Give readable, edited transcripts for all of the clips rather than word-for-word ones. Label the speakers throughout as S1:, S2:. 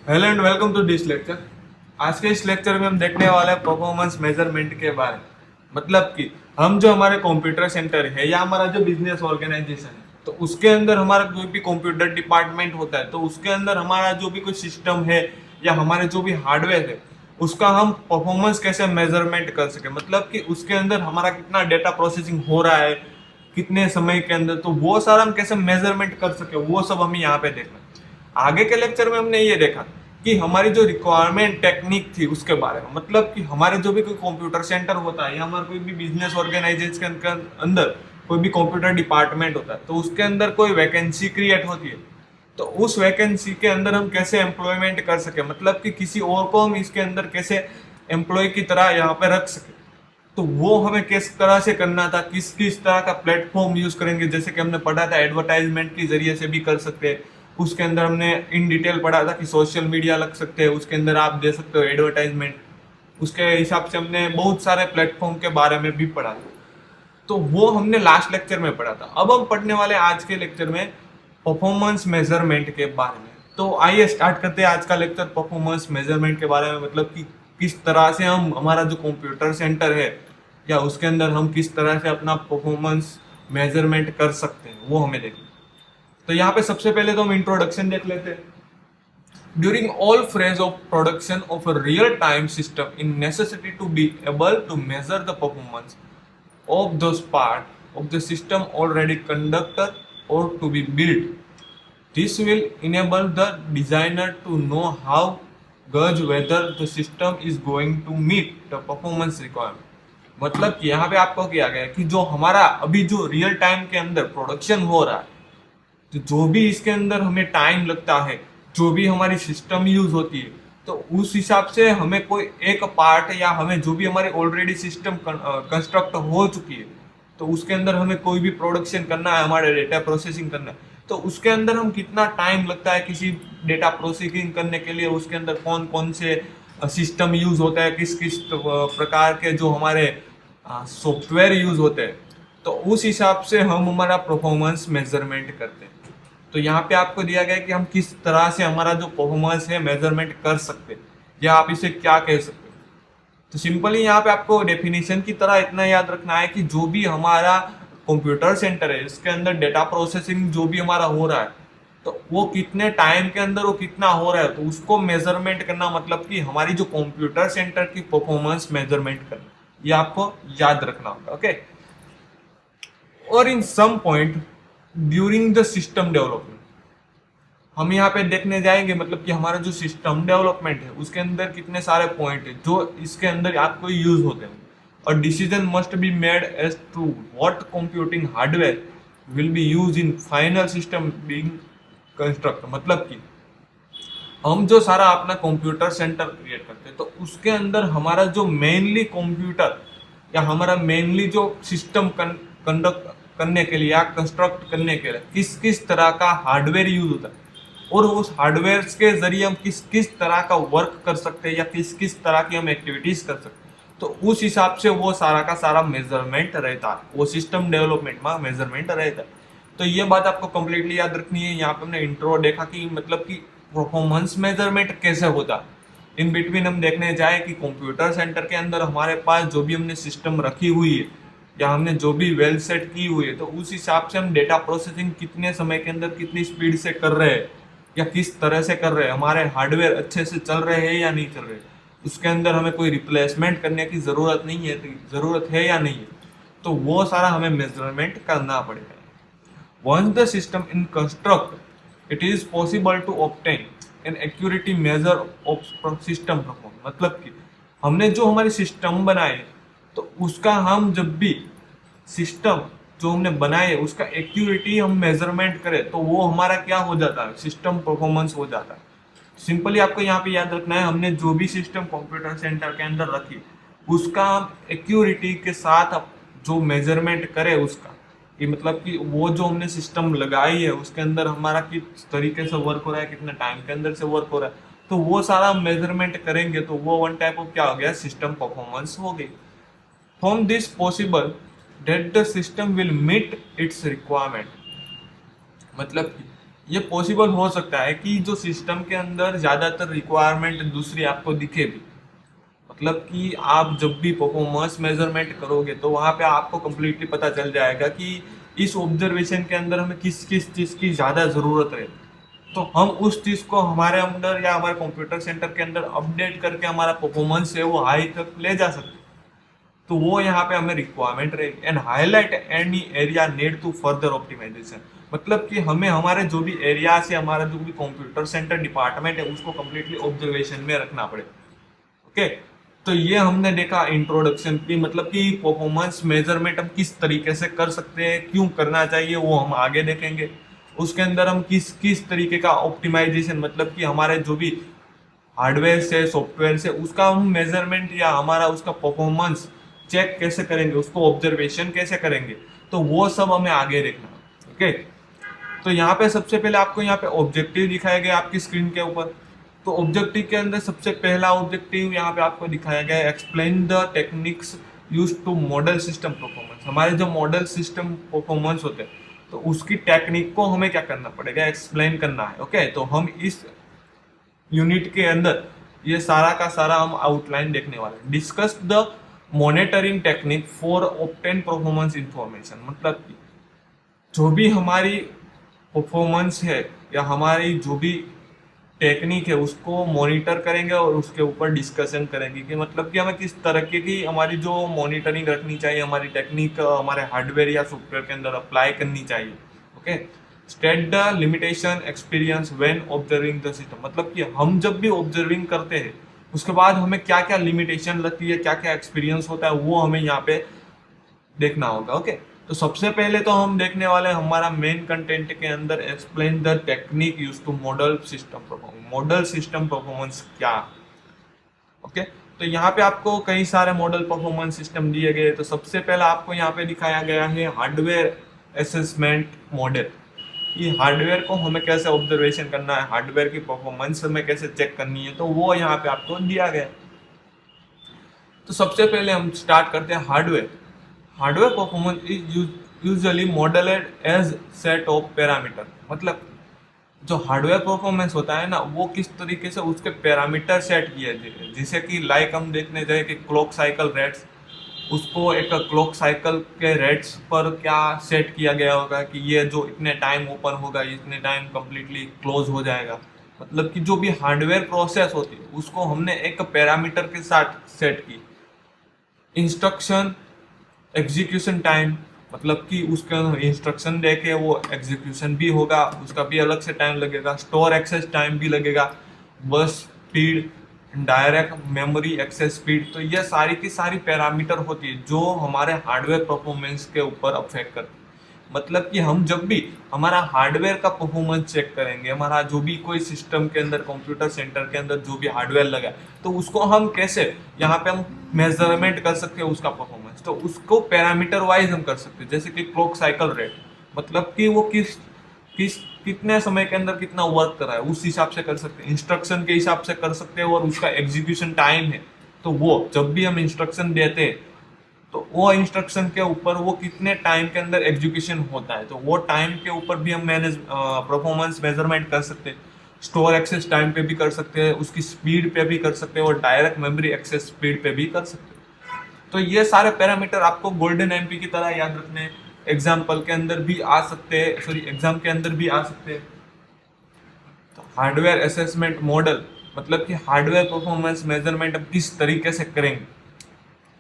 S1: Hello and welcome to this lecture. आज के इस लेक्चर में हम देखने वाले हैं परफॉर्मेंस मेजरमेंट के बारे में। मतलब कि हम जो हमारे कंप्यूटर सेंटर है या हमारा जो बिजनेस ऑर्गेनाइजेशन है, तो उसके अंदर हमारा कोई भी कंप्यूटर डिपार्टमेंट होता है, तो उसके अंदर हमारा जो भी कोई सिस्टम है या हमारे जो भी हार्डवेयर है, उसका हम परफॉर्मेंस कैसे मेजरमेंट कर सके। मतलब कि उसके अंदर हमारा कितना डेटा प्रोसेसिंग हो रहा है, कितने समय के अंदर, तो वो सारा हम कैसे मेजरमेंट कर सके, वो सब हमें यहाँ पे देखना है। आगे के लेक्चर में हमने ये देखा कि हमारी जो रिक्वायरमेंट टेक्निक थी उसके बारे में। मतलब कि हमारे जो भी कोई कंप्यूटर सेंटर होता है या हमारा कोई भी बिजनेस ऑर्गेनाइजेशन के अंदर कोई भी कंप्यूटर डिपार्टमेंट होता है, तो उसके अंदर कोई वैकेंसी क्रिएट होती है, तो उस वैकेंसी के अंदर हम कैसे एम्प्लॉयमेंट कर सके। मतलब कि किसी और को हम इसके अंदर कैसे एम्प्लॉय की तरह यहाँ पे रख सके, तो वो हमें किस तरह से करना था, किस किस तरह का प्लेटफॉर्म यूज करेंगे। जैसे कि हमने पढ़ा था एडवर्टाइजमेंट के जरिए से भी कर सकते हैं। उसके अंदर हमने इन डिटेल पढ़ा था कि सोशल मीडिया लग सकते हैं, उसके अंदर आप दे सकते हो एडवर्टाइजमेंट। उसके हिसाब से हमने बहुत सारे प्लेटफॉर्म के बारे में भी पढ़ा था, तो वो हमने लास्ट लेक्चर में पढ़ा था। अब हम पढ़ने वाले आज के लेक्चर में परफॉर्मेंस मेजरमेंट के बारे में। तो आइए स्टार्ट करते हैं आज का लेक्चर परफॉर्मेंस मेजरमेंट के बारे में। मतलब कि किस तरह से हम हमारा जो कंप्यूटर सेंटर है या उसके अंदर हम किस तरह से अपना परफॉर्मेंस मेजरमेंट कर सकते हैं, वो हमें देखना। तो यहाँ पे सबसे पहले तो हम इंट्रोडक्शन देख लेते हैं। During all phase of production of a real-time system, in necessity to be able to measure the performance of those part of the system already conducted or to be built. This will enable the designer to know how gauge whether the system is going to meet the performance requirement. मतलब कि यहाँ पे आपको किया गया है कि जो हमारा अभी जो रियल टाइम के अंदर प्रोडक्शन हो रहा है, तो जो भी इसके अंदर हमें टाइम लगता है, जो भी हमारी सिस्टम यूज होती है, तो उस हिसाब से हमें कोई एक पार्ट या हमें जो भी हमारी ऑलरेडी सिस्टम कंस्ट्रक्ट हो चुकी है, तो उसके अंदर हमें कोई भी प्रोडक्शन करना है, हमारे डेटा प्रोसेसिंग करना है, तो उसके अंदर हम कितना टाइम लगता है किसी डेटा प्रोसेसिंग करने के लिए, उसके अंदर कौन कौन से सिस्टम यूज होता है, किस किस प्रकार के जो हमारे सॉफ्टवेयर यूज होते हैं, तो उस हिसाब से हम हमारा परफॉर्मेंस मेजरमेंट करते हैं। तो यहाँ पे आपको दिया गया है कि हम किस तरह से हमारा जो परफॉर्मेंस है मेजरमेंट कर सकते हैं, या आप इसे क्या कह सकते हैं। तो सिंपली यहाँ पे आपको डेफिनेशन की तरह इतना याद रखना है कि जो भी हमारा कंप्यूटर सेंटर है, इसके अंदर डेटा प्रोसेसिंग जो भी हमारा हो रहा है, तो वो कितने टाइम के अंदर वो कितना हो रहा है, तो उसको मेजरमेंट करना। मतलब कि हमारी जो कंप्यूटर सेंटर की परफॉर्मेंस मेजरमेंट करना, ये आपको याद रखना होगा। ओके। और in some point during the system development, हम यहाँ पे देखने जाएंगे। मतलब कि हमारा जो सिस्टम डेवलपमेंट है उसके अंदर कितने सारे पॉइंट है जो इसके अंदर आपको यूज होते हैं। और decision must be made as to what computing hardware will be use in final system being construct. मतलब कि हम जो सारा अपना कंप्यूटर सेंटर क्रिएट करते हैं, तो उसके अंदर हमारा जो मेनली कंप्यूटर या हमारा मेनली जो सिस्टम कंडक्ट करने के लिए या कंस्ट्रक्ट करने के लिए किस किस तरह का हार्डवेयर यूज होता है, और उस हार्डवेयर के जरिए हम किस किस तरह का वर्क कर सकते हैं या किस किस तरह की हम एक्टिविटीज कर सकते हैं, तो उस हिसाब से वो सारा का सारा मेजरमेंट रहता है, वो सिस्टम डेवलपमेंट में मेजरमेंट रहता है। तो ये बात आपको कंप्लीटली याद रखनी है। यहाँ पे हमने इंट्रो देखा कि मतलब कि परफॉर्मेंस मेजरमेंट कैसे होता है। इन बिटवीन हम देखने जाए कि कंप्यूटर सेंटर के अंदर हमारे पास जो भी हमने सिस्टम रखी हुई है या हमने जो भी वेल सेट की हुई है, तो उस हिसाब से हम डेटा प्रोसेसिंग कितने समय के अंदर कितनी स्पीड से कर रहे हैं या किस तरह से कर रहे हैं, हमारे हार्डवेयर अच्छे से चल रहे हैं या नहीं चल रहे, उसके अंदर हमें कोई रिप्लेसमेंट करने की जरूरत नहीं है, तो जरूरत है या नहीं है, तो वो सारा हमें मेजरमेंट करना पड़ेगा। Once the system in construct, it is possible to obtain an accuracy measure of system performance। मतलब कि हमने जो हमारे सिस्टम बनाए, तो उसका हम जब भी सिस्टम जो हमने बनाए उसका एक्यूरेटी हम मेजरमेंट करें, तो वो हमारा क्या हो जाता है, सिस्टम परफॉर्मेंस हो जाता है। सिंपली आपको यहाँ पे याद रखना है, हमने जो भी सिस्टम कंप्यूटर सेंटर के अंदर रखी उसका हम एक्यूरेटी के साथ जो मेजरमेंट करें उसका, ये मतलब कि वो जो हमने सिस्टम लगाई है उसके अंदर हमारा किस तरीके से वर्क हो रहा है, कितने टाइम के अंदर से वर्क हो रहा है, तो वो सारा मेजरमेंट करेंगे, तो वो वन टाइप ऑफ क्या हो गया, सिस्टम परफॉर्मेंस हो गई। From this possible that the system will meet its requirement. मतलब ये पॉसिबल हो सकता है कि जो सिस्टम के अंदर ज़्यादातर रिक्वायरमेंट दूसरी आपको दिखे भी, मतलब कि आप जब भी परफॉर्मेंस मेजरमेंट करोगे तो वहाँ पे आपको कम्प्लीटली पता चल जाएगा कि इस ऑब्जर्वेशन के अंदर हमें किस किस चीज़ की ज़्यादा ज़रूरत है, तो हम उस चीज़ को हमारे अंदर या हमारे कंप्यूटर सेंटर के अंदर अपडेट करके हमारा परफॉर्मेंस है वो हाई तक ले जा सकते हैं। तो वो यहाँ पे हमें रिक्वायरमेंट रहेगी। And highlight any area need to further optimization, मतलब कि हमें हमारे जो भी एरिया से हमारा जो भी कंप्यूटर सेंटर डिपार्टमेंट है उसको कम्प्लीटली ऑब्जर्वेशन में रखना पड़ेगा। ओके, तो ये हमने देखा इंट्रोडक्शन की, मतलब कि परफॉर्मेंस मेजरमेंट हम किस तरीके से कर सकते हैं, क्यों करना चाहिए वो हम आगे देखेंगे। उसके अंदर हम किस किस तरीके का ऑप्टिमाइजेशन, मतलब कि हमारे जो भी हार्डवेयर से सॉफ्टवेयर से उसका हम मेजरमेंट या हमारा उसका परफॉर्मेंस चेक कैसे करेंगे, उसको ऑब्जर्वेशन कैसे करेंगे, तो वो सब हमें आगे देखना है। ओके, तो यहाँ पे सबसे पहले आपको यहाँ पे ऑब्जेक्टिव दिखाया गया आपकी स्क्रीन के ऊपर। तो ऑब्जेक्टिव के अंदर सबसे पहला ऑब्जेक्टिव यहाँ पे आपको दिखाया गया है, explain the techniques use to model system performance. हमारे जो मॉडल सिस्टम परफॉर्मेंस होते हैं तो उसकी टेक्निक को हमें क्या करना पड़ेगा, एक्सप्लेन करना है। ओके, तो हम इस यूनिट के अंदर ये सारा का सारा हम आउटलाइन देखने वाले हैं। Discuss the monitoring technique for obtain performance information, मतलब कि जो भी हमारी परफॉर्मेंस है या हमारी जो भी टेक्निक है उसको मॉनिटर करेंगे और उसके ऊपर डिस्कशन करेंगे कि मतलब कि हमें किस तरीके की हमारी जो मॉनिटरिंग रखनी चाहिए, हमारी टेक्निक हमारे हार्डवेयर या सॉफ्टवेयर के अंदर अप्लाई करनी चाहिए। Okay, state the limitation experience when observing the system, मतलब कि हम जब भी ऑब्जर्विंग करते हैं उसके बाद हमें क्या क्या लिमिटेशन लगती है, क्या क्या एक्सपीरियंस होता है, वो हमें यहाँ पे देखना होगा। ओके, तो सबसे पहले तो हम देखने वाले हमारा मेन कंटेंट के अंदर explain the technique use to model system performance. Model system performance क्या? ओके, तो यहाँ पे आपको कई सारे मॉडल परफॉर्मेंस सिस्टम दिए गए। तो सबसे पहला आपको यहाँ पे दिखाया गया है हार्डवेयर असेसमेंट मॉडल। ये हार्डवेयर को हमें कैसे ऑब्जर्वेशन करना है, हार्डवेयर की परफॉर्मेंस हमें कैसे चेक करनी है, तो वो यहाँ पे आपको दिया गया। तो सबसे पहले हम स्टार्ट करते हैं hardware. Hardware performance is usually modelled as set of parameter, मतलब जो हार्डवेयर परफॉर्मेंस होता है ना वो किस तरीके से उसके पैरामीटर सेट किए जाए, जैसे कि लाइक हम देखने जाए कि क्लॉक साइकिल रेट्स, उसको एक क्लॉक साइकिल के रेट्स पर क्या सेट किया गया होगा कि ये जो इतने टाइम ओपन होगा इतने टाइम कम्प्लीटली क्लोज हो जाएगा। मतलब कि जो भी हार्डवेयर प्रोसेस होती है उसको हमने एक पैरामीटर के साथ सेट की। इंस्ट्रक्शन एग्जीक्यूशन टाइम, मतलब कि उसका इंस्ट्रक्शन दे के वो एग्जीक्यूशन भी होगा, उसका भी अलग से टाइम लगेगा। स्टोर एक्सेस टाइम भी लगेगा, bus speed, direct memory access speed. तो ये सारी की सारी पैरामीटर होती है जो हमारे हार्डवेयर परफॉर्मेंस के ऊपर अफेक्ट करती है। मतलब कि हम जब भी हमारा हार्डवेयर का परफॉर्मेंस चेक करेंगे, हमारा जो भी कोई सिस्टम के अंदर कंप्यूटर सेंटर के अंदर जो भी हार्डवेयर लगा तो उसको हम कैसे यहाँ पे हम मेजरमेंट कर सकते हैं उसका परफॉर्मेंस, तो उसको पैरामीटर वाइज हम कर सकते हैं। जैसे कि क्लॉक साइकिल रेट, मतलब कि वो किस किस कितने समय के अंदर कितना वर्क कर रहा है उस हिसाब से कर सकते हैं, इंस्ट्रक्शन के हिसाब से कर सकते हैं। और उसका एग्जीक्यूशन टाइम है तो वो जब भी हम इंस्ट्रक्शन देते हैं तो वो इंस्ट्रक्शन के ऊपर वो कितने टाइम के अंदर एग्जीक्यूशन होता है, तो वो टाइम के ऊपर भी हम मैनेज परफॉर्मेंस मेजरमेंट कर सकते हैं। स्टोर एक्सेस टाइम पे भी कर सकते हैं, उसकी स्पीड पे भी कर सकते हैं और डायरेक्ट मेमोरी एक्सेस स्पीड पे भी कर सकते हैं। तो ये सारे पैरामीटर आपको गोल्डन एमपी की तरह याद रखने, एग्जाम्पल के अंदर भी आ सकते हैं, सॉरी एग्जाम के अंदर भी आ सकते हैं। तो हार्डवेयर असेसमेंट मॉडल, मतलब कि हार्डवेयर परफॉर्मेंस मेजरमेंट हम किस तरीके से करेंगे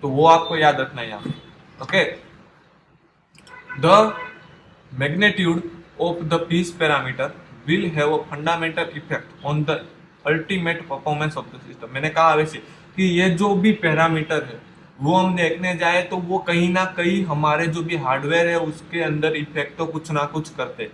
S1: तो वो आपको याद रखना है यहाँ। Okay, the magnitude of the piece parameter will have a fundamental effect on the ultimate performance of the system. मैंने कहा वैसे कि ये जो भी पैरामीटर है वो हम देखने जाए तो वो कहीं ना कहीं हमारे जो भी हार्डवेयर है उसके अंदर इफेक्ट तो कुछ ना कुछ करते हैं।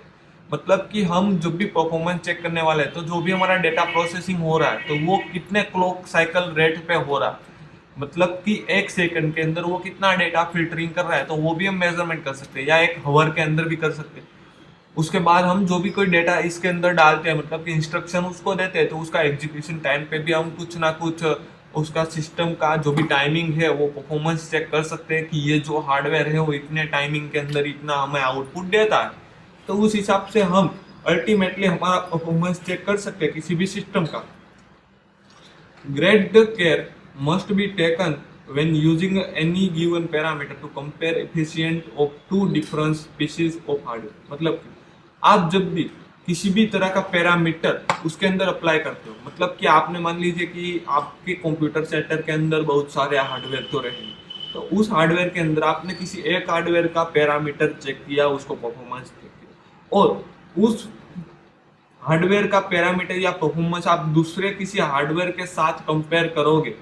S1: मतलब कि हम जब भी परफॉर्मेंस चेक करने वाले हैं तो जो भी हमारा डेटा प्रोसेसिंग हो रहा है तो वो कितने क्लॉक साइकिल रेट पे हो रहा है, मतलब कि एक सेकंड के अंदर वो कितना डेटा फिल्टरिंग कर रहा है तो वो भी हम मेजरमेंट कर सकते हैं, या एक हवर के अंदर भी कर सकते हैं। उसके बाद हम जो भी कोई डेटा इसके अंदर डालते हैं, मतलब कि इंस्ट्रक्शन उसको देते हैं, तो उसका एग्जीक्यूशन टाइम पे भी हम कुछ ना कुछ उसका सिस्टम का जो भी टाइमिंग है वो परफॉर्मेंस चेक कर सकते हैं कि ये जो हार्डवेयर है वो इतने टाइमिंग के अंदर इतना हमें आउटपुट देता है। तो उस हिसाब से हम अल्टीमेटली हमारा परफॉर्मेंस चेक कर सकते हैं किसी भी सिस्टम का। Great care must be taken when using any given parameter to compare efficient of two different species of hardware। मतलब कि आप जब भी किसी भी तरह का पैरामीटर उसके अंदर अप्लाई करते हो, मतलब कि आपने मान लीजिए कि आपके कंप्यूटर सेंटर के अंदर बहुत सारे हार्डवेयर तो रहेंगे, तो उस हार्डवेयर के अंदर आपने किसी एक हार्डवेयर का पैरामीटर चेक किया, उसको परफॉर्मेंस चेक किया, और उस हार्डवेयर का पैरामीटर या परफॉर्मेंस आप दूसरे किसी हार्डवेयर के साथ कंपेयर करोगे,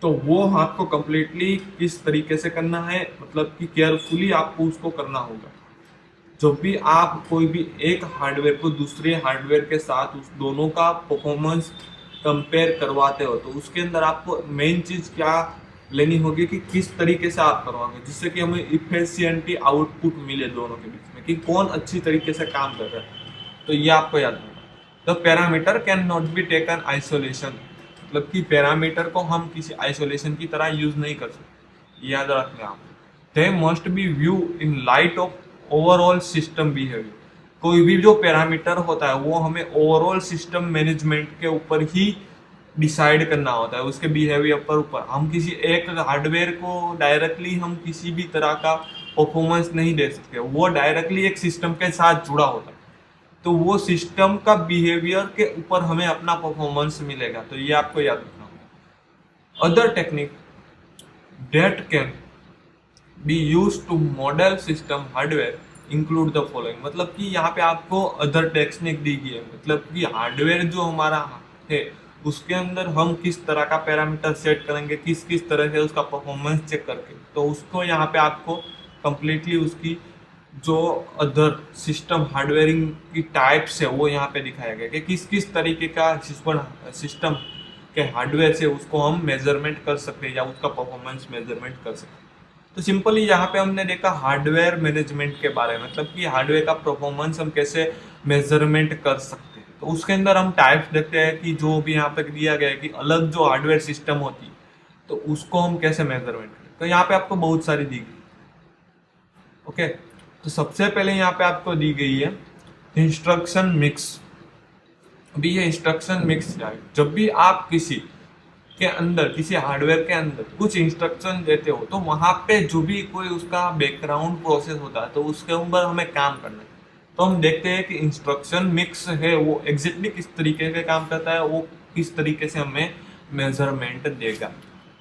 S1: तो वो आपको कंप्लीटली किस तरीके से करना है, मतलब कि केयरफुली आपको उसको करना होगा। जब भी आप कोई भी एक हार्डवेयर को दूसरे हार्डवेयर के साथ उस दोनों का परफॉर्मेंस कंपेयर करवाते हो, तो उसके अंदर आपको मेन चीज क्या लेनी होगी कि किस तरीके से आप करवाओगे, जिससे कि हमें इफिशिएंटली आउटपुट मिले दोनों के बीच में, कि कौन अच्छी तरीके से काम कर रहा है। तो ये आपको याद रखना। The parameter can not be taken isolation, मतलब कि पैरामीटर को हम किसी आइसोलेशन की तरह यूज नहीं कर सकते, याद रखना आप। They must be view in light of overall system behaviour. कोई भी जो पैरामीटर होता है वो हमें ओवरऑल सिस्टम मैनेजमेंट के ऊपर ही डिसाइड करना होता है, उसके बिहेवियर पर ऊपर। हम किसी एक हार्डवेयर को डायरेक्टली हम किसी भी तरह का परफॉर्मेंस नहीं दे सकते, वो डायरेक्टली एक सिस्टम के साथ जुड़ा होता है, तो वो सिस्टम का बिहेवियर के ऊपर हमें अपना परफॉर्मेंस मिलेगा। तो ये आपको याद रखना होगा। Other technique that can be use to model system hardware include the following. मतलब कि यहाँ पे आपको अदर टेक्निक दी गई है, मतलब कि हार्डवेयर जो हमारा है उसके अंदर हम किस तरह का पैरामीटर सेट करेंगे, किस किस तरह से उसका परफॉर्मेंस चेक करके, तो उसको यहाँ पे आपको कंप्लीटली उसकी जो अदर सिस्टम हार्डवेयरिंग की टाइप्स है वो यहाँ पे दिखाया गया कि किस किस तरीके का सिस्टम के हार्डवेयर से उसको हम मेजरमेंट कर सकते हैं या उसका परफॉर्मेंस मेजरमेंट कर सकते हैं। तो सिंपली यहाँ पे हमने देखा हार्डवेयर मैनेजमेंट के बारे में, मतलब कि हार्डवेयर का परफॉर्मेंस हम कैसे मेजरमेंट कर सकते हैं। तो उसके अंदर हम टाइप्स देखते हैं कि जो भी यहाँ पे दिया गया है कि अलग जो हार्डवेयर सिस्टम होती है तो उसको हम कैसे मेजरमेंट करें। तो यहाँ पे आपको बहुत सारी दी गई। ओके, तो सबसे पहले यहाँ पे आपको दी गई है इंस्ट्रक्शन मिक्स। अभी ये इंस्ट्रक्शन मिक्स क्या है, जब भी आप किसी के अंदर किसी हार्डवेयर के अंदर कुछ इंस्ट्रक्शन देते हो तो वहां पे जो भी कोई उसका बैकग्राउंड प्रोसेस होता है तो उसके ऊपर हमें काम करना है। तो हम देखते हैं कि इंस्ट्रक्शन मिक्स है वो एग्जैक्टली किस तरीके का काम करता है, वो किस तरीके से हमें मेजरमेंट देगा।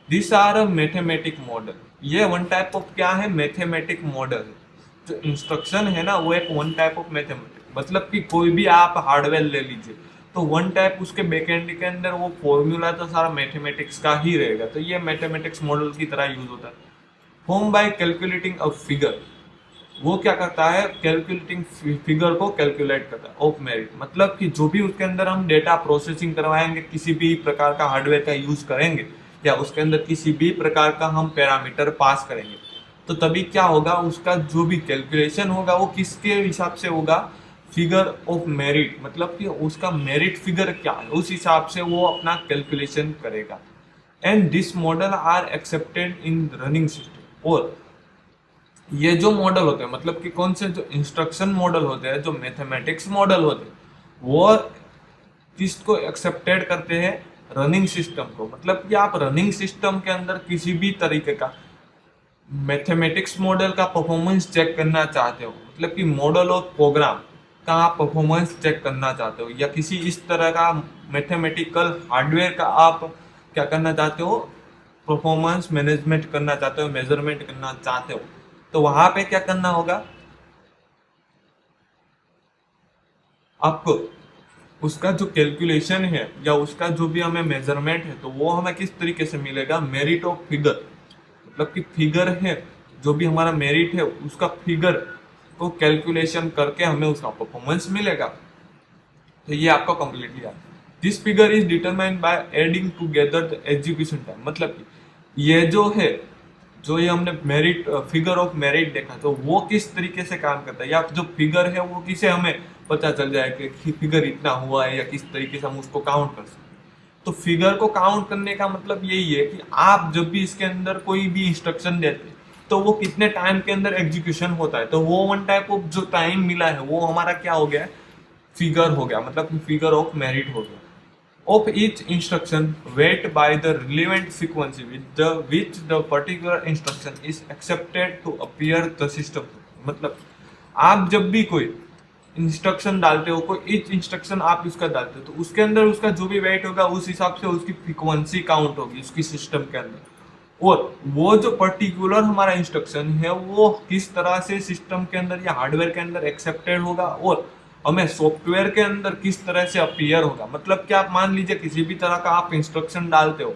S1: This are mathematic model. ये वन टाइप ऑफ क्या है, मैथमेटिक मॉडल। जो इंस्ट्रक्शन है ना वो एक वन टाइप ऑफ मैथमेटिक, मतलब कि कोई भी आप हार्डवेयर ले लीजिए तो वन टाइप उसके बैकएंड के अंदर वो फॉर्मूला तो सारा मैथमेटिक्स का ही रहेगा। तो ये मैथमेटिक्स मॉडल की तरह यूज होता है। Form by calculating a figure, वो क्या करता है, कैलकुलेटिंग फिगर को कैलकुलेट करता है ऑफ मेरिट। मतलब कि जो भी उसके अंदर हम डेटा प्रोसेसिंग करवाएंगे, किसी भी प्रकार का हार्डवेयर का यूज करेंगे या उसके अंदर किसी भी प्रकार का हम पैरामीटर पास करेंगे, तो तभी क्या होगा, उसका जो भी कैलकुलेशन होगा वो किसके हिसाब से होगा, फिगर ऑफ मेरिट। मतलब कि उसका मेरिट फिगर क्या है उस हिसाब से वो अपना कैलकुलेशन करेगा। And this model are accepted in running system. और ये जो मॉडल होते हैं, मतलब कि कौन से, जो इंस्ट्रक्शन मॉडल होते हैं, जो मैथमेटिक्स मॉडल होते हैं, वो किसको एक्सेप्टेड करते हैं, रनिंग सिस्टम को। मतलब कि आप रनिंग सिस्टम के अंदर किसी भी तरीके का मैथमेटिक्स मॉडल का परफॉर्मेंस चेक करना चाहते हो, मतलब कि मॉडल ऑफ प्रोग्राम का आप परफॉर्मेंस चेक करना चाहते हो, या किसी इस तरह का मैथमेटिकल हार्डवेयर का आप क्या करना चाहते हो, परफॉर्मेंस मैनेजमेंट करना चाहते हो, मेजरमेंट करना चाहते हो, तो वहां पे क्या करना होगा, आपको उसका जो कैलकुलेशन है या उसका जो भी हमें मेजरमेंट है तो वो हमें किस तरीके से मिलेगा, मेरिट ऑफ फिगर। मतलब कि फिगर है, जो भी हमारा मेरिट है उसका फिगर को कैलकुलेशन करके हमें उसका परफॉर्मेंस मिलेगा। तो ये आपको कंप्लीटली याद। This figure is determined by adding together the execution time. मतलब कि ये जो है, जो ये हमने मेरिट फिगर ऑफ मेरिट देखा, तो वो किस तरीके से काम करता है, या जो फिगर है वो किसे हमें पता चल जाए कि फिगर इतना हुआ है, या किस तरीके से हम उसको काउंट कर सकते हैं। तो फिगर को काउंट करने का मतलब यही है कि आप जब भी इसके अंदर कोई भी इंस्ट्रक्शन देते हैं तो वो कितने टाइम के अंदर एग्जीक्यूशन होता है, तो वो वन टाइप ऑफ जो टाइम मिला है वो हमारा क्या हो गया है, फिगर हो गया, मतलब फिगर ऑफ मेरिट हो गया। Of each instruction weight by the relevant frequency with which the particular instruction is accepted to appear the system. मतलब आप जब भी कोई इंस्ट्रक्शन डालते हो, कोई ईच इंस्ट्रक्शन आप उसका डालते हो, तो उसके अंदर उसका जो भी वेट होगा उस हिसाब से उसकी फ्रीक्वेंसी काउंट होगी उसकी सिस्टम के अंदर। और वो जो पर्टिकुलर हमारा इंस्ट्रक्शन है वो किस तरह से सिस्टम के अंदर या हार्डवेयर के अंदर एक्सेप्टेड होगा और हमें सॉफ्टवेयर के अंदर किस तरह से अपीयर होगा। मतलब कि आप मान लीजिए किसी भी तरह का आप इंस्ट्रक्शन डालते हो,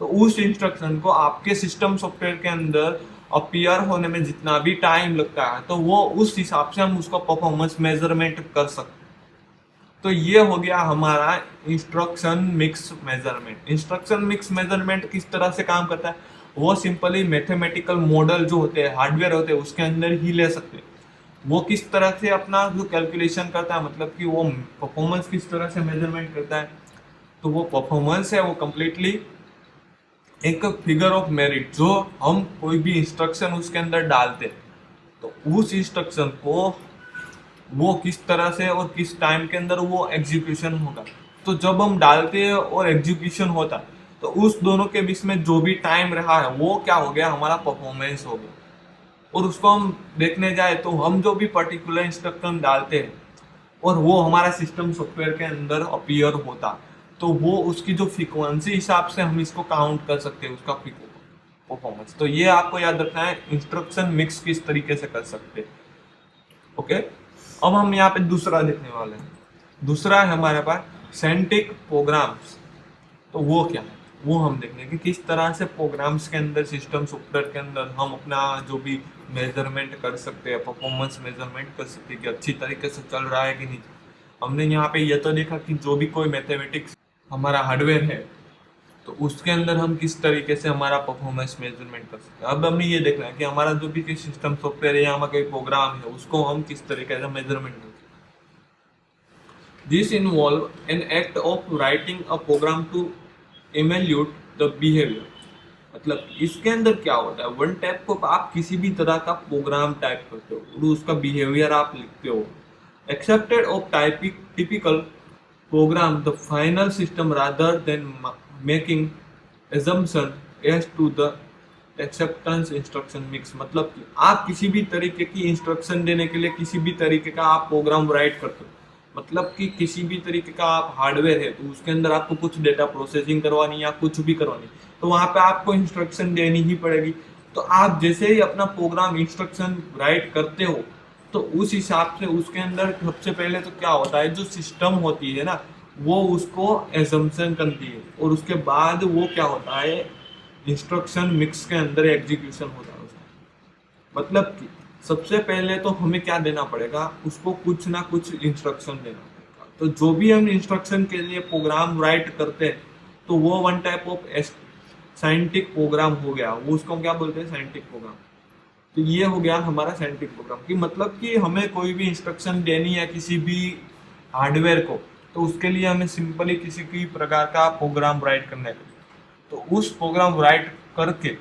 S1: तो उस इंस्ट्रक्शन को आपके सिस्टम सॉफ्टवेयर के अंदर अपीयर होने में जितना भी टाइम लगता है, तो वो उस हिसाब से हम उसका परफॉर्मेंस मेजरमेंट कर सकते हैं। तो ये हो गया हमारा instruction mix measurement. Instruction mix measurement किस तरह से काम करता है, वो सिंपली मैथमेटिकल मॉडल जो होते हैं, हार्डवेयर होते हैं, उसके अंदर ही ले सकते हैं। वो किस तरह से अपना जो कैलकुलेशन करता है, मतलब कि वो परफॉर्मेंस किस तरह से मेजरमेंट करता है, तो वो परफॉर्मेंस है वो कंप्लीटली एक फिगर ऑफ मेरिट जो हम कोई भी इंस्ट्रक्शन उसके अंदर डालते हैं, तो उस इंस्ट्रक्शन को वो किस तरह से और किस टाइम के अंदर वो एग्जीक्यूशन होगा। तो जब हम डालते हैं और एग्जीक्यूशन होता है, तो उस दोनों के बीच में जो भी टाइम रहा है वो क्या हो गया, हमारा परफॉर्मेंस हो गया। और उसको हम देखने जाए तो हम जो भी पर्टिकुलर इंस्ट्रक्शन डालते हैं और वो हमारा सिस्टम सॉफ्टवेयर के अंदर अपीयर होता, तो वो उसकी जो फ्रीक्वेंसी हिसाब से हम इसको काउंट कर सकते हैं उसका परफॉर्मेंस। तो ये आपको याद रखना है इंस्ट्रक्शन मिक्स किस तरीके से कर सकते हैं। ओके, अब हम यहाँ पे दूसरा देखने वाले हैं। दूसरा है हमारे पास सिंटैक्टिक प्रोग्राम्स। तो वो क्या है वो हम देखेंगे कि किस तरह से प्रोग्राम्स के अंदर सिस्टम सॉफ्टवेयर के अंदर हम अपना जो भी मेजरमेंट कर सकते हैं, परफॉर्मेंस मेजरमेंट कर सकते हैं कि अच्छी तरीके से चल रहा है कि नहीं। हमने यहाँ पे ये तो देखा कि जो भी कोई मैथमेटिक्स हमारा हार्डवेयर है, तो उसके अंदर हम किस तरीके से हमारा परफॉर्मेंस मेजरमेंट कर सकते हैं। अब हमें ये देखना है कि हमारा जो भी कोई सिस्टम सॉफ्टवेयर है या हमारा कोई प्रोग्राम है उसको हम किस तरीके से मेजरमेंट कर सकते हैं। This involve an act of writing a program to evaluate the behaviour. मतलब इसके अंदर क्या होता है, वन टाइप को आप किसी भी तरह का प्रोग्राम टाइप करते हो और उसका बिहेवियर आप लिखते हो। Accepted of typic typical program the final system rather than making assumption as to the acceptance instruction mix। मतलब कि आप किसी भी तरीके की इंस्ट्रक्शन देने के लिए किसी भी तरीके का आप प्रोग्राम राइट करते हो। मतलब कि किसी भी तरीके का आप हार्डवेयर है तो उसके अंदर आपको कुछ डेटा प्रोसेसिंग करवानी या कुछ भी करवानी, तो वहां पे आपको इंस्ट्रक्शन देनी ही पड़ेगी। तो आप जैसे ही अपना प्रोग्राम इंस्ट्रक्शन राइट करते हो, तो उस हिसाब से उसके अंदर सबसे पहले तो क्या होता है, जो सिस्टम होती है ना वो उसको एजम्पशन करती है और उसके बाद वो क्या होता है, इंस्ट्रक्शन मिक्स के अंदर एग्जीक्यूशन होता है उसका। मतलब कि सबसे पहले तो हमें क्या देना पड़ेगा, उसको कुछ ना कुछ इंस्ट्रक्शन देना पड़ेगा। तो जो भी हम इंस्ट्रक्शन के लिए प्रोग्राम राइट करते हैं, तो वो one type of scientific program हो गया, वो उसको क्या बोलते हैं, साइंटिफिक प्रोग्राम। तो ये हो गया हमारा साइंटिफिक प्रोग्राम की मतलब कि हमें कोई भी इंस्ट्रक्शन देनी है किसी भी हार्डवेयर को, तो उसके लिए हमें सिंपली किसी भी प्रकार का प्रोग्राम राइट करना है। तो उस प्रोग्राम राइट करके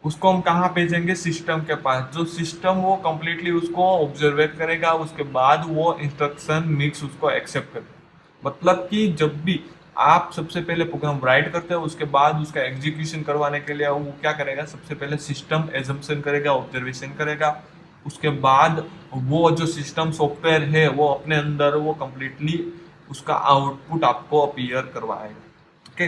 S1: उसको हम कहाँ भेजेंगे, सिस्टम के पास। जो सिस्टम वो कंप्लीटली उसको ऑब्जर्व करेगा, उसके बाद वो इंस्ट्रक्शन मिक्स उसको एक्सेप्ट करेगा। मतलब कि जब भी आप सबसे पहले प्रोग्राम राइट करते हो, उसके बाद उसका एग्जीक्यूशन करवाने के लिए वो क्या करेगा, सबसे पहले सिस्टम एजम्पशन करेगा, ऑब्जर्वेशन करेगा। उसके बाद वो जो सिस्टम सॉफ्टवेयर है वो अपने अंदर वो कंप्लीटली उसका आउटपुट आपको अपीयर करवाएगा। Okay,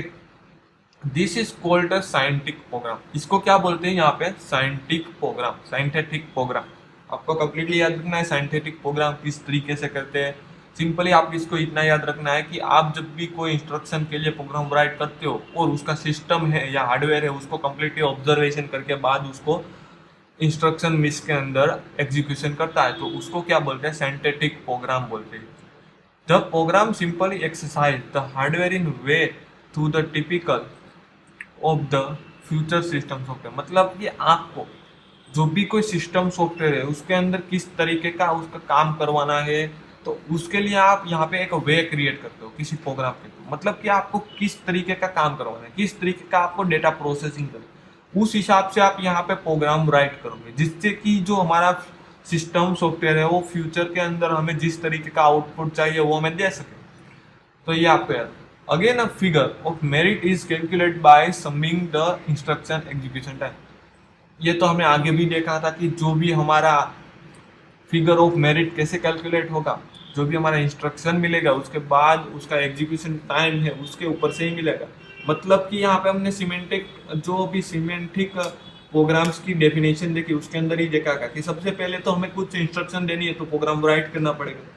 S1: this is called a scientific program. इसको क्या बोलते हैं यहाँ पे, साइंटिफिक प्रोग्राम, साइंटिफिक प्रोग्राम। आपको कंप्लीटली याद रखना है साइंटिफिक प्रोग्राम किस तरीके से करते हैं। सिंपली आप इसको इतना याद रखना है कि आप जब भी कोई इंस्ट्रक्शन के लिए प्रोग्राम राइट करते हो और उसका सिस्टम है या हार्डवेयर है उसको कंप्लीटली ऑब्जर्वेशन करके बाद उसको इंस्ट्रक्शन मिक्स के अंदर एग्जीक्यूशन करता है, तो उसको क्या बोलते हैं, साइंटिफिक प्रोग्राम बोलते हैं। The program simply exercise the hardware in way through the typical of the future system software. मतलब कि आपको जो भी कोई सिस्टम सॉफ्टवेयर है उसके अंदर किस तरीके का उसका काम करवाना है, तो उसके लिए आप यहाँ पे एक वे क्रिएट करते हो किसी प्रोग्राम के थ्रू। मतलब कि आपको किस तरीके का काम करवाना है, किस तरीके का आपको डेटा प्रोसेसिंग करना है, उस हिसाब से आप यहाँ पे प्रोग्राम राइट करोगे, जिससे कि जो हमारा सिस्टम सॉफ्टवेयर है वो फ्यूचर के अंदर हमें जिस तरीके का आउटपुट चाहिए वो हमें दे सके। तो ये आपको याद। Again a figure of merit is calculate bye summing the instruction execution time. ये तो हमें आगे भी देखा था कि जो भी हमारा फिगर ऑफ मेरिट कैसे कैलकुलेट होगा, जो भी हमारा इंस्ट्रक्शन मिलेगा उसके बाद उसका एग्जीक्यूशन टाइम है उसके ऊपर से ही मिलेगा। मतलब कि यहाँ पे हमने सिमेंटिक जो भी सिमेंटिक प्रोग्राम्स की डेफिनेशन देखी उसके अंदर ही देखा कि सबसे पहले तो हमें कुछ इंस्ट्रक्शन देनी है तो प्रोग्राम राइट करना पड़ेगा।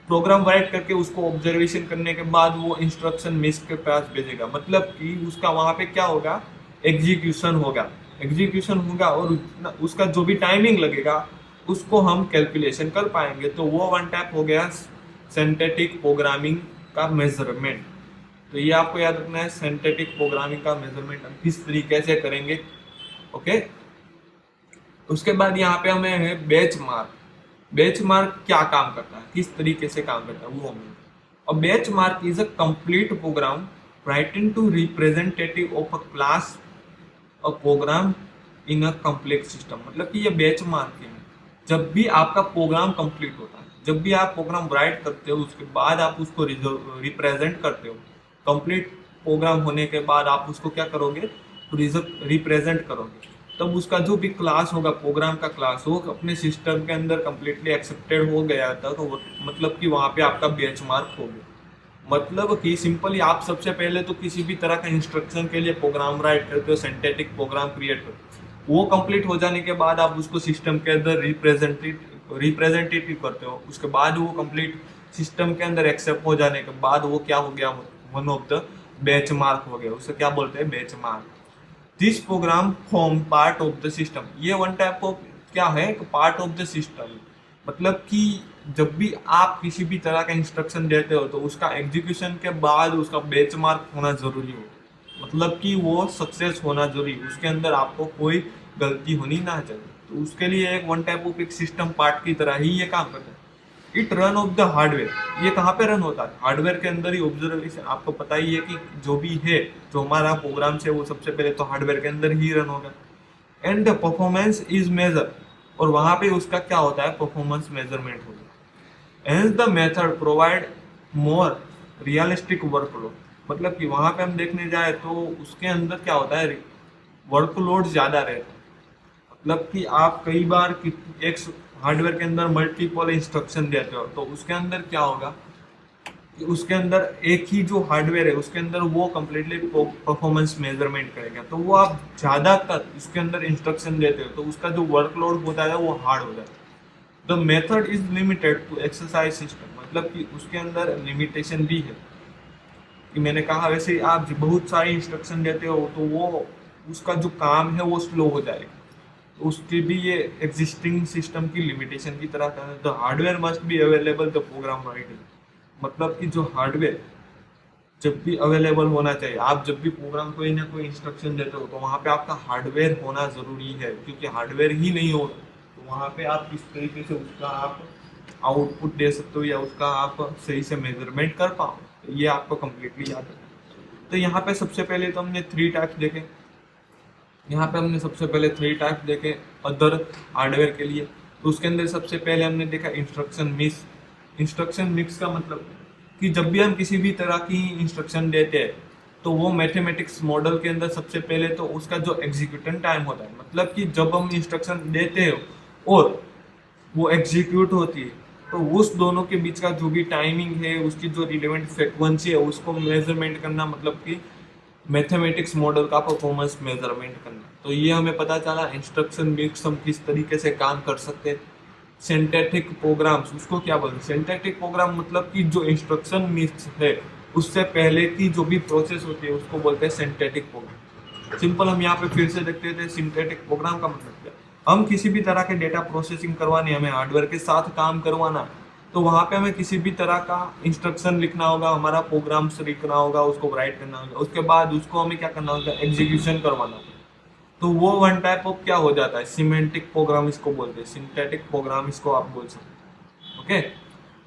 S1: प्रोग्राम राइट करके उसको ऑब्जर्वेशन करने के बाद वो इंस्ट्रक्शन मिस के पास भेजेगा। मतलब कि उसका वहां पे क्या होगा, एग्जीक्यूशन होगा। एग्जीक्यूशन होगा और उसका जो भी टाइमिंग लगेगा उसको हम कैलकुलेशन कर पाएंगे। तो वो वन टाइप हो गया सिंथेटिक प्रोग्रामिंग का मेजरमेंट। तो ये आपको याद रखना है, सिंथेटिक प्रोग्रामिंग का मेजरमेंट हम किस तरीके से करेंगे। ओके, उसके बाद यहाँ पे हमें है बेंचमार्क। बेंचमार्क क्या काम करता है, किस तरीके से काम करता है वो हमें। और benchmark is a complete program writing to representative of a class a program in a complex system. मतलब कि ये बेंचमार्क है, जब भी आपका प्रोग्राम कंप्लीट होता है, जब भी आप प्रोग्राम राइट करते हो उसके बाद आप उसको रिप्रेजेंट करते हो। कंप्लीट प्रोग्राम होने के बाद आप उसको क्या करोगे, रिप्रेजेंट करोगे। तब उसका जो भी क्लास होगा, प्रोग्राम का क्लास हो अपने सिस्टम के अंदर कंप्लीटली एक्सेप्टेड हो गया था, तो मतलब कि वहाँ पे आपका बेंचमार्क हो गया। मतलब कि सिंपली आप सबसे पहले तो किसी भी तरह का इंस्ट्रक्शन के लिए प्रोग्राम राइट करते हो, सिंथेटिक प्रोग्राम क्रिएट करते हो। वो कंप्लीट हो जाने के बाद आप उसको सिस्टम के अंदर रिप्रेजेंटेटिव करते हो। उसके बाद वो कंप्लीट सिस्टम के अंदर एक्सेप्ट हो जाने के बाद वो क्या हो गया, वन ऑफ द बेंचमार्क हो गया। उसे क्या बोलते हैं, benchmark. This program form part of the system. ये वन टाइप ऑफ क्या है, पार्ट ऑफ द सिस्टम। मतलब कि जब भी आप किसी भी तरह का इंस्ट्रक्शन देते हो तो उसका एग्जीक्यूशन के बाद उसका बेंचमार्क होना जरूरी हो। मतलब कि वो सक्सेस होना जरूरी, उसके अंदर आपको कोई गलती होनी ना चाहिए। तो उसके लिए एक वन टाइप ऑफ एक सिस्टम पार्ट की तरह ही ये काम करता है। It run of the hardware. ये कहाँ पे रन होता है, हार्डवेयर के अंदर ही। ऑब्जर्वेशन आपको पता ही है कि जो भी है, जो हमारा प्रोग्राम है वो सबसे पहले तो हार्डवेयर के अंदर ही रन होगा। And the performance is measure, और वहां पे उसका क्या होता है, परफॉर्मेंस मेजरमेंट होगा। And the method provide more realistic workload. मतलब कि वहां पे हम देखने जाए तो उसके अंदर क्या होता है, वर्कलोड ज्यादा रहता है। मतलब कि आप कई बार एक हार्डवेयर के अंदर मल्टीपल इंस्ट्रक्शन देते हो तो उसके अंदर क्या होगा कि उसके अंदर एक ही जो हार्डवेयर है उसके अंदर वो कम्प्लीटली परफॉर्मेंस मेजरमेंट करेगा। तो वो आप ज्यादातर इसके अंदर इंस्ट्रक्शन देते हो तो उसका जो वर्कलोड होता है वो हार्ड हो जाता है। The method is limited to exercise system. मतलब कि उसके अंदर लिमिटेशन भी है कि मैंने कहा वैसे ही आप बहुत सारे इंस्ट्रक्शन देते हो तो वो उसका जो काम है वो स्लो हो जाएगा। तो उसकी भी ये एग्जिस्टिंग सिस्टम की लिमिटेशन की तरह है। The hardware must be available the program writing. मतलब कि जो हार्डवेयर जब भी अवेलेबल होना चाहिए। आप जब भी प्रोग्राम कोई ना कोई इंस्ट्रक्शन देते हो तो वहाँ पे आपका हार्डवेयर होना जरूरी है, क्योंकि हार्डवेयर ही नहीं हो तो वहाँ पे आप किस तरीके से उसका आप आउटपुट दे सकते हो या उसका आप सही से मेजरमेंट कर पाओ। तो ये आपको कम्प्लीटली याद है। तो यहाँ पे सबसे पहले तो हमने 3 टाइप्स देखे। यहाँ पे हमने सबसे पहले 3 टाइप्स देखे अदर हार्डवेयर के लिए। तो उसके अंदर सबसे पहले हमने देखा इंस्ट्रक्शन मिक्स। इंस्ट्रक्शन मिक्स का मतलब कि जब भी हम किसी भी तरह की इंस्ट्रक्शन देते हैं तो वो मैथमेटिक्स मॉडल के अंदर सबसे पहले तो उसका जो एग्जीक्यूशन टाइम होता है, मतलब कि जब हम इंस्ट्रक्शन देते हो और वो एग्जीक्यूट होती है तो उस दोनों के बीच का जो भी टाइमिंग है उसकी जो रिलेवेंट फ्रिक्वेंसी है उसको मेजरमेंट करना, मतलब कि मैथमेटिक्स मॉडल का परफॉर्मेंस मेजरमेंट करना। तो ये हमें पता चला इंस्ट्रक्शन मिक्स हम किस तरीके से काम कर सकते हैं। सिंथेटिक प्रोग्राम्स उसको क्या बोलते हैं, सिंथेटिक प्रोग्राम मतलब कि जो इंस्ट्रक्शन मिक्स है उससे पहले की जो भी प्रोसेस होती है उसको बोलते हैं सिंथेटिक प्रोग्राम। सिंपल हम यहाँ पे फिर से देखते थे सिंथेटिक प्रोग्राम का मतलब क्या। हम किसी भी तरह के डेटा प्रोसेसिंग करवानी, हमें हार्डवेयर के साथ काम करवाना, तो वहाँ पे हमें किसी भी तरह का इंस्ट्रक्शन लिखना होगा, हमारा प्रोग्राम्स लिखना होगा, उसको राइट करना होगा, उसके बाद उसको हमें क्या करना होगा, एग्जीक्यूशन करवाना होगा। तो वो वन टाइप ऑफ क्या हो जाता है, सिमेंटिक प्रोग्राम इसको बोलते हैं, सिंथेटिक प्रोग्राम इसको आप बोल सकते हैं। ओके,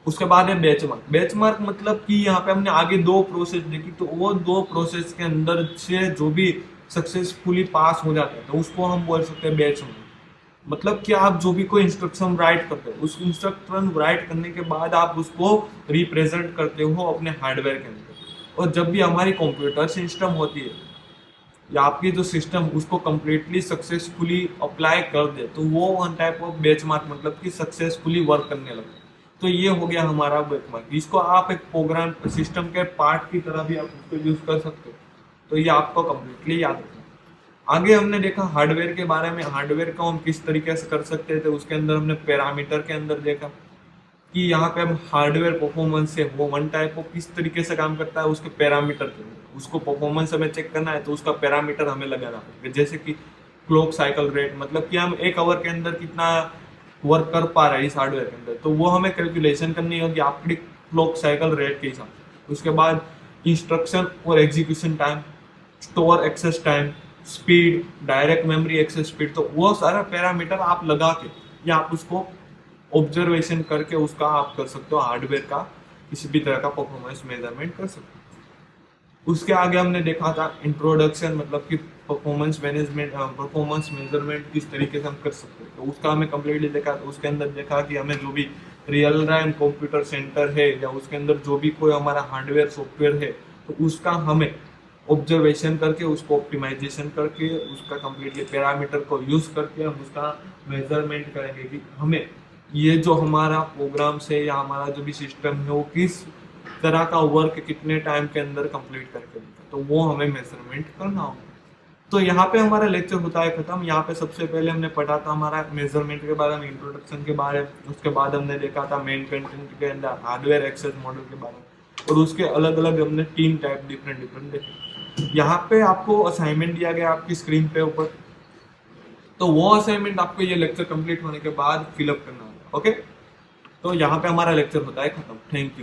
S1: उसके बाद है बेंचमार्क। बेंचमार्क मतलब कि यहाँ पे हमने आगे 2 प्रोसेस देखी, तो वो 2 प्रोसेस के अंदर से जो भी सक्सेसफुली पास हो जाता है तो उसको हम बोल सकते हैं बेंचमार्क। मतलब कि आप जो भी कोई इंस्ट्रक्शन राइट करते हो, उस इंस्ट्रक्शन राइट करने के बाद आप उसको रिप्रेजेंट करते हो अपने हार्डवेयर के अंदर। और जब भी हमारी कंप्यूटर सिस्टम होती है या आपकी जो सिस्टम उसको कंप्लीटली सक्सेसफुली अप्लाई कर दे, तो वो वन टाइप ऑफ बेंचमार्क, मतलब कि सक्सेसफुली वर्क करने लगे। तो ये हो गया हमारा बेंचमार्क। इसको आप एक प्रोग्राम सिस्टम के पार्ट की तरह भी आप उसको यूज कर सकते हो। तो ये आपको कंप्लीटली याद रखना। आगे हमने देखा हार्डवेयर के बारे में, हार्डवेयर को हम किस तरीके से कर सकते थे। उसके अंदर हमने पैरामीटर के अंदर देखा कि यहाँ पे हम हार्डवेयर परफॉर्मेंस है वो वन टाइप को किस तरीके से काम करता है उसके पैरामीटर के अंदर। उसको परफॉर्मेंस हमें चेक करना है तो उसका पैरामीटर हमें लगाना पड़ेगा, जैसे कि क्लॉक साइकिल रेट, मतलब कि हम 1 आवर के अंदर कितना वर्क कर पा रहे हैं इस हार्डवेयर के अंदर, तो वो हमें कैलकुलेशन करनी होगी आपकी क्लॉक साइकिल रेट के हिसाब से। उसके बाद इंस्ट्रक्शन और execution time, store access time, speed, direct memory access speed, तो वो सारा पैरामीटर आप लगा के या आप उसको ऑब्जर्वेशन करके उसका आप कर सकते हो हार्डवेयर का किसी भी तरह का परफॉर्मेंस मेजरमेंट कर सकते हो। उसके आगे हमने देखा था इंट्रोडक्शन, मतलब कि परफॉर्मेंस मैनेजमेंट, परफॉर्मेंस मेजरमेंट किस तरीके से हम कर सकते हैं, तो उसका हमें कंप्लीटली देखा। तो उसके अंदर देखा कि हमें जो भी रियल टाइम कंप्यूटर सेंटर है या उसके अंदर जो भी कोई हमारा हार्डवेयर सॉफ्टवेयर है, तो उसका हमें ऑब्जर्वेशन करके उसको ऑप्टिमाइजेशन करके उसका कंप्लीटली पैरामीटर को यूज करके हम उसका मेजरमेंट करेंगे कि हमें ये जो हमारा प्रोग्राम से या हमारा जो भी सिस्टम है वो किस तरह का वर्क कितने टाइम के अंदर कंप्लीट करके देगा, तो वो हमें मेजरमेंट करना होगा। तो यहाँ पे हमारा लेक्चर होता है खत्म। यहाँ पे सबसे पहले हमने पढ़ा था हमारा मेजरमेंट के बारे में, इंट्रोडक्शन के बारे में। उसके बाद हमने देखा था मेन कंटेंट के अंदर हार्डवेयर एक्सेस मॉडल के बारे में, और उसके अलग अलग हमने 3 टाइप डिफरेंट देखे। यहाँ पे आपको असाइनमेंट दिया गया आपकी स्क्रीन पे ऊपर, तो वो असाइनमेंट आपको ये लेक्चर कंप्लीट होने के बाद फिलअप करना होगा। ओके, तो यहाँ पे हमारा लेक्चर होता है खत्म। Thank you.